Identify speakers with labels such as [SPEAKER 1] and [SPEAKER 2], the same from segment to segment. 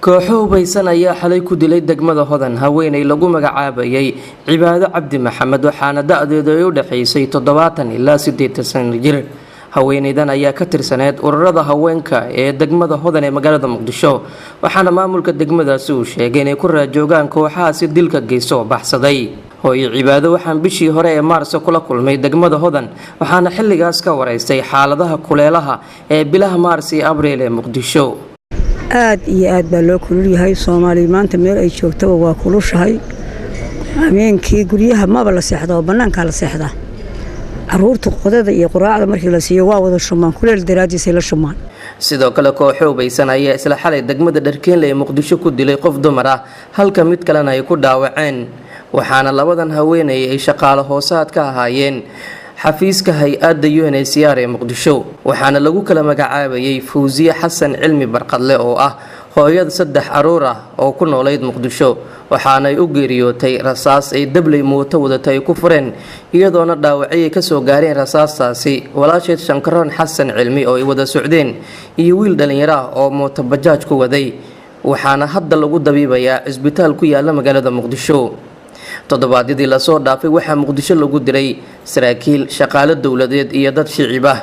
[SPEAKER 1] kooxo hubaysan ayaa xalay ku dilay degmada Hodan haweeney lagu magacaabayay Cibaado Cabdi Maxamed waxaana da'deedu ay u dhaxaysay 70 ilaa 80 sano jir. haweeneydan ayaa ka tirsaneed ururada haweenka ee degmada Hodan ee magaalada Muqdisho waxaana maamulka degmadaasi uu sheegay inay ku raajoogaan kooxahaasi dilka geyso baxsaday. hooyo Cibaado waxaan bishii hore ee Maarso kula kulmay degmada Hodan waxaana xilligaas ka wareystay xaaladaha kuleelaha ee bilaha Maarso iyo Abriil ee Muqdisho.
[SPEAKER 2] aad iyo aad baa loo kulul yahay Soomaaliya maanta meel ay joogto waa kulushahay habeenkii guryaha maba la seexdo banaanka la seexda caruurta qodada iyo quraacda markii la siiyo waa wada shumaan kuleel daraadiisay la shumaan.
[SPEAKER 1] sidoo kale kooxo hubaysan ayaa isla xalay degmada Dharkeenle ee Muqdisho ku dilay qof dumar ah halka mid kalena ay ku dhaawaceen waxaana labadan haweeney ay shaqaale hoosaad ka ahaayeen xafiiska hay-adda UNHCR ee Muqdisho waxaana lagu kala magacaabayay Fawziya Xasan Cilmi Barqadle oo ah hooyada 3 caruur ah oo ku noolayd Muqdisho waxaana ay u geeriyootay rasaas ay dablay mooto wadatay ku fureen iyadoona dhaawacay ka soo gaareen rasaastaasi walaasheed Shankaroon Xasan Cilmi oo ay wada socdeen iyo wiil dhalinyaro ah oo mooto bajaaj ku waday waxaana hadda lagu dabiibayaa isbitaal ku yaala magaalada Muqdisho. toddobaadii la soo dhaafay waxaa Muqdisho lagu diray saraakiil shaqaale dawladeed iyo dad shicib ah.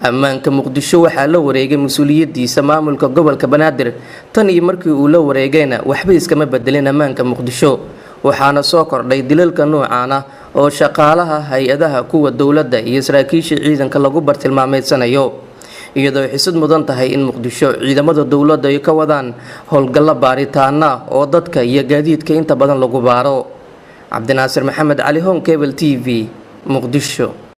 [SPEAKER 1] ammaanka Muqdisho waxaa la wareegay mas'uuliyadiisa maamulka gobolka Banaadir tan iyo markii uu la wareegayna waxba iskama bedelin ammaanka Muqdisho waxaana soo kordhay dilalka noocan ah oo shaqaalaha hay-adaha kuwa dawladda iyo saraakiisha ciidanka lagu bartilmaameedsanayo iyadoo xisad mudan tahay in Muqdisho ciidamada dawladda ay ka wadaan howlgallo baaritaana oo dadka iyo gaadiidka inta badan lagu baaro. عبد الناصر محمد علي هون كيبل TV مقدشو.